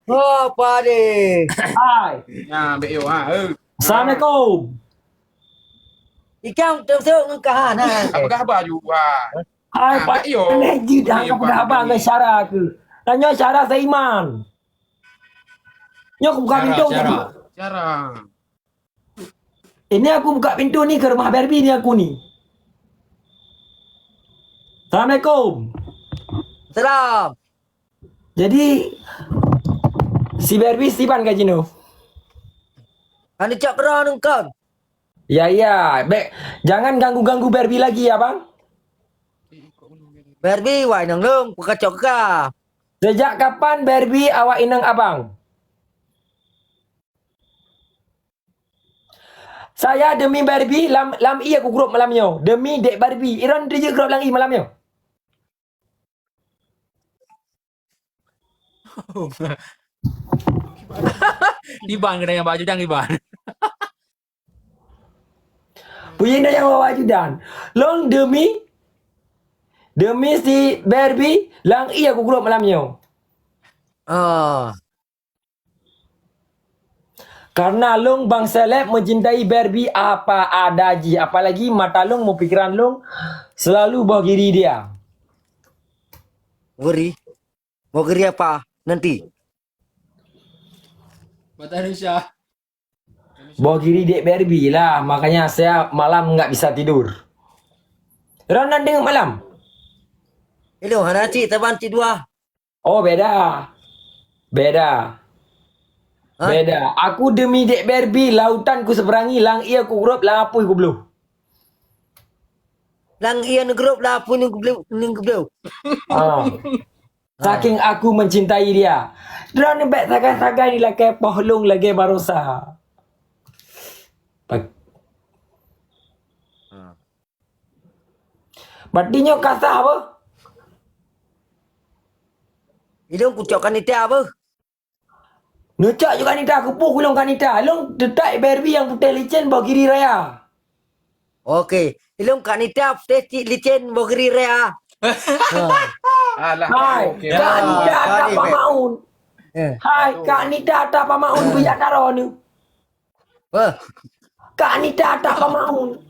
Apa deh? Hai. Nah, Mbak Yo ha. Assalamualaikum. Ikan terus ngkahan ha. Apa khabar you? Hai Mbak Pak Yo. Neji dah Ni kau dah abang dengan Syara ke? Tanya Syara Saiman. Nyo aku buka pintu tadi. Jarang. Ini aku buka pintu ni ke rumah Barbie ni aku ni. Assalamualaikum. Salam. Jadi si Barbie Sipan ke Jino? Anda cak kerana kau. Ya ya, Bek, jangan ganggu-ganggu Barbie lagi ya, Bang. Barbie wai nang long kacau ka. Sejak kapan Barbie awak inang abang? Saya demi Barbie lam iya aku grup malamnya. Demi dek Barbie. Iran dia grup lang i malamnya. Iban kena yang baju dan Iban. Punya dah yang bawa ajudan. Long demi si Barbie lang iya aku grup malamnya. Ah. Karena long bang seleb mencintai Barbie apa ada ji. Apalagi mata long mau pikiran long selalu bawa kiri dia. Geri. Mau geri apa nanti? Mata Indonesia. Bawa kiri dek Barbie lah. Makanya saya malam nggak bisa tidur. Ronan dengar malam? Hello, hanaci teban ti dua. Oh beda. Beda. Ha? Beda. Aku demi dek Barbie lautan ku seberangi lang iya ku grup lang apa ku belum. Lang iya ne grup lah pun ning gebeu. Ah. Saking aku mencintai dia. Drone bet sagai-sagai ni lah ke pohlong lagi barosa. Batinya kata apa? Idong ku cakkan itu apa? Nucak juga Nita, aku pun kulung kanita. Long detak Barbie yang putih licin bawa kiri raya. Okey. Ilong kanita testi licin mau geri rea. Alah. Hai, Okey. Kak Nita Ah, ada tadi, apa Bet. maun? Hai, Kak Nita ada apa maun punya taro ni? Wah, Kak Nita ada apa maun?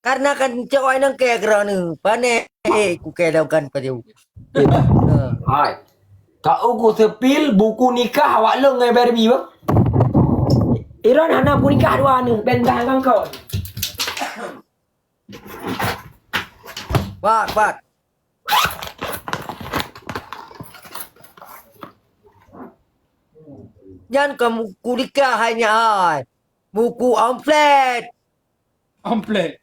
karena kan cakap nang ke kerana pane ku ke daukan padu. Hai. Kak Ugu sepil buku nikah awak long dengan Barbie ba? Iran hana buku nikah dua ni, ben dah kau. Pat. Jangan kamu kulikah hanya hai. Buku amplet. Amplet.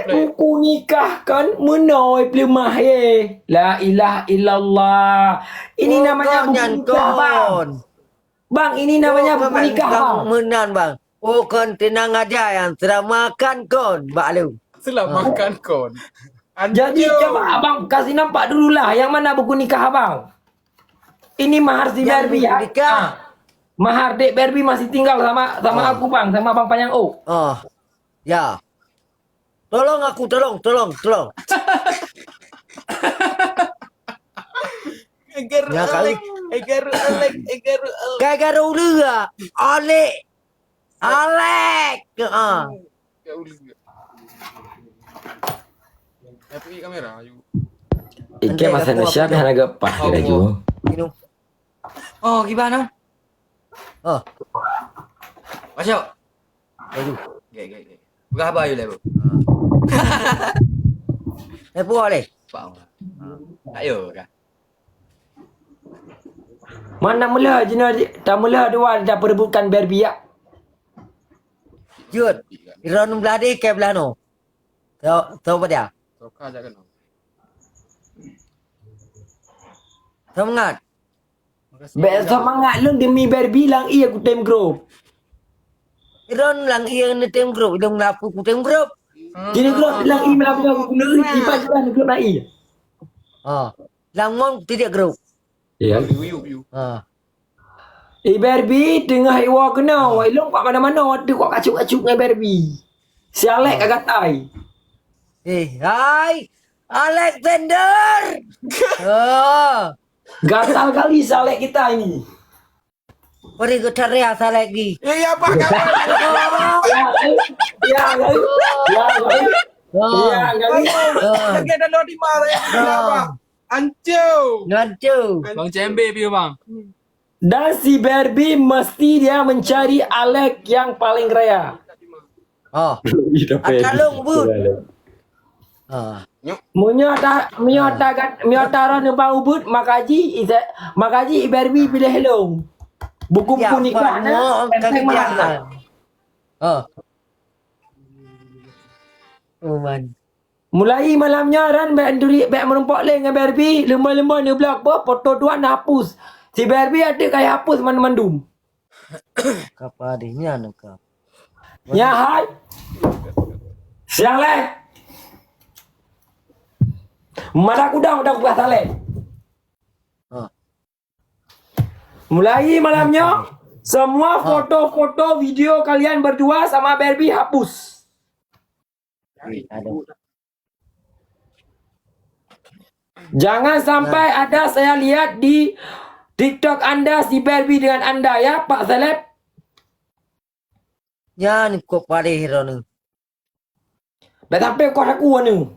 Buku nikah kan menoi pelemah ye. La ilaha illallah. Ini namanya buku nikah bang. Bang, ini namanya buku nikah bang. Menan bang. Oh kon tenang aja yang telah makan kon balu. Selah makan kon. Jadi coba abang kasih nampak dululah yang mana buku nikah abang. Ini mahar si Yang Barbie buku ya. nikah. Mahar dek Barbie masih tinggal sama aku bang, sama Bang Panjang O. Oh. Ya. Tolong aku, tolong. Ya kali. Gagar uluga. Alek. Ah. Ya uli. Tapi kamera you. Ike masa Indonesia yang agak pah kira juga. Minum. Oh, gimana? Oh. Masuk. Aduh. Gak. Bukan apa you level. Boleh. Pak. Ayo kan. Mana mula jenis tak mula dua dah perebutkan Barbie ya. Jut. Iran belade ke belano. Tahu apa dia? Soka aja kan. Semangat. Besok semangat lu demi Barbie lang iya ku time group. Iran lang iya ni tim group. Idong lapu ku tim group. Jadi group lang iya malam aku kena ipan jalan group nak iya. Lang mon tidak group. Ya. You. Barbie tengah iwa kena. Wai long kat mana-mana ada kok kacuk-kacuk dengan Barbie. Si Alek agak tai. Hai. Alexander. Gatal kali salek kita ini. Beri ke ceria saya lagi. Ya Pak, kapan? Ya, ya, kali. Ya, kali. Ya, kali. Lagi ada lo di mana ya? Kenapa? Ancau. Ngancu. Bang Cembe piye bang? Dan si Barbie mesti dia mencari Alek yang paling raya. Oh. Akalung bud. Ah. Miota ron nembang ubud makaji Barbie pilih helong. Buku Ya, nikah mau enteng mahal. kerjaan. Oh. Uman. Mulai malamnya ran baik menumpuk leng dengan Barbie, lemah-lemah ni blok apa foto tuan hapus. Si Barbie ada kayak hapus mandum. Kapa adanya nak. Ya hai. Siang leh. Mana kudang udah kuah saleh. Oh. Mulai malamnya semua foto-foto video kalian berdua sama Barbie hapus. Ada. Jangan sampai ada saya lihat di TikTok Anda si Barbie dengan Anda ya Pak Seleb. Yan ko pare hero ni. Dah sampai kau aku ni.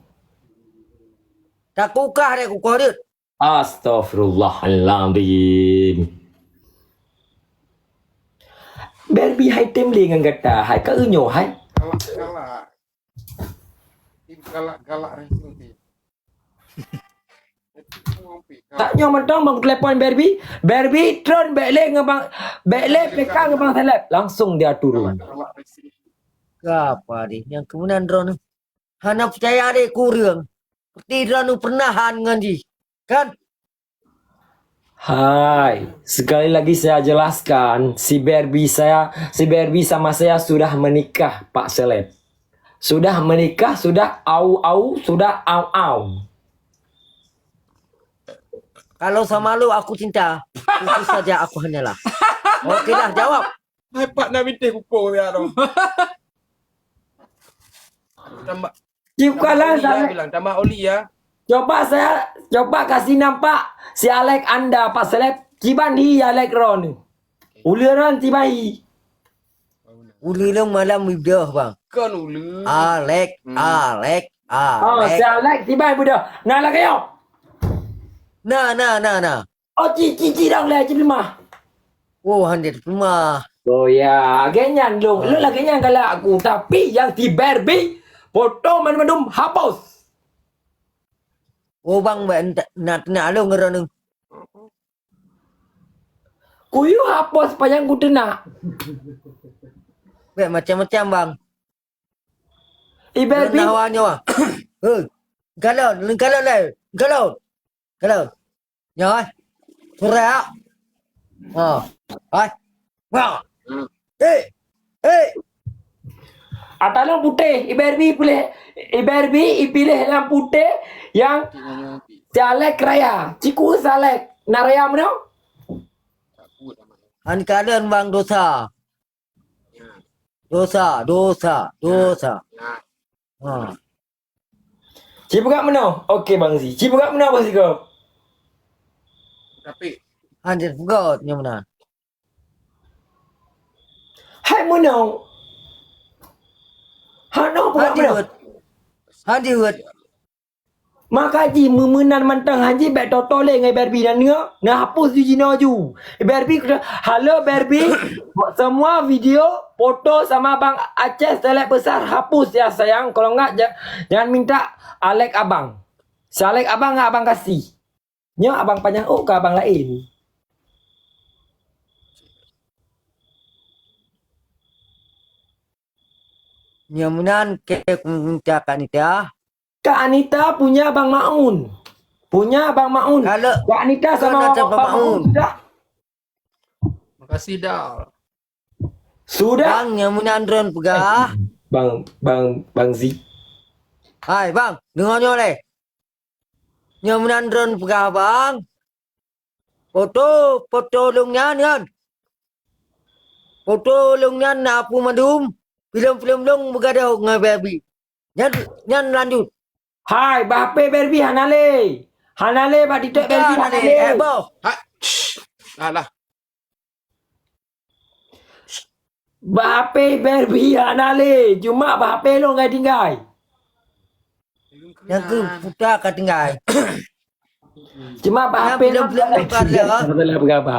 Tak kukah dia kukah dia. Astaghfirullahaladzim. Barbie hai tem dengan kata hai ka unyo hai. Galak. Tim galak racing ti. Tak nyo mentang bang telefon Barbie. Barbie turun balik ngebang balik pegang ngebang Seleb. Langsung dia turun. Galak racing. Kapa dia yang kemudian drone ni. Hana percaya dia kurang. Seperti drone ni pernah han dengan dia. Kan? Hai, sekali lagi saya jelaskan, si Barbie sama saya sudah menikah, Pak Seleb. Sudah menikah, sudah au, sudah au. Kalau sama lu aku cinta. Itu saja aku hanyalah. Okeylah jawab. Hai Pak nak minta kupon dia dong. Tambah. Cipukalah Oli ya, saya. bilang tambah oli ya. Coba kasih nampak si Alek Anda, Pak Seleb. Ciban hi Alek Ron. Uliran cibai. Uli lu malam video bang. Kan ulu. Alek. Oh, si Alek cibai budak. Nah lah kayo. Nah. Oh, cici dong lah ciplimah. Oh, handir rumah. Oh ya, genyan lu. Lu lah genyan kalau aku. Tapi yang di Barbie, foto mandum hapus. Oh bang, nak lu ngeron ni. Kuyu hapus panjang ku tenak. Macam-macam bang. Barbie. Nawannya ah. Kalau. Nhoi. Surat. Hai. Wah. Atalang putih, Barbie pilih yang putih yang Salek raya. Ciku Salek. Naraya mana? Han kalian bang dosa. Dosa. Cipukat mana? Okey Bang Z. Cipukat mana Bang Ziko? Tapi Handir fugot nya mana? Hai mana? Hano pukat mana? Handir. Maka ji memenan mantang haji baik totole ngai Barbie dan nga hapus ju jino ju. Barbie halo Barbie semua video foto sama Bang Aceh Selek besar hapus ya sayang. Kalau enggak jangan minta Alek abang. Si Alek abang enggak abang kasih. Nya abang panjang ke abang lain. Nyamunan ke minta kan itu. Kak Anita punya Bang Maun. Kalau Kak Anita sama kalau Bang Maun. Makasih dah. Sudah. bang nyamunan drone pegah. Bang Z. Hai bang, dengarnya oleh. Nyamunan drone pegah bang. Foto lungnya kan. Foto lungnya napu madum. Film long bergaduh dengan Barbie. Nyan lanjut. Hai, bape Barbie hanale. Hanale pak ditek Barbie Bukan hanale. adik. Boh. Ha. Shh. Alah. Bahape Barbie hanale. Cuma bahape lo ngai tinggal. Yang ke putar kat tinggal. Cuma bahape lo Yang film-film bukan dia, ha? Betul lah berapa.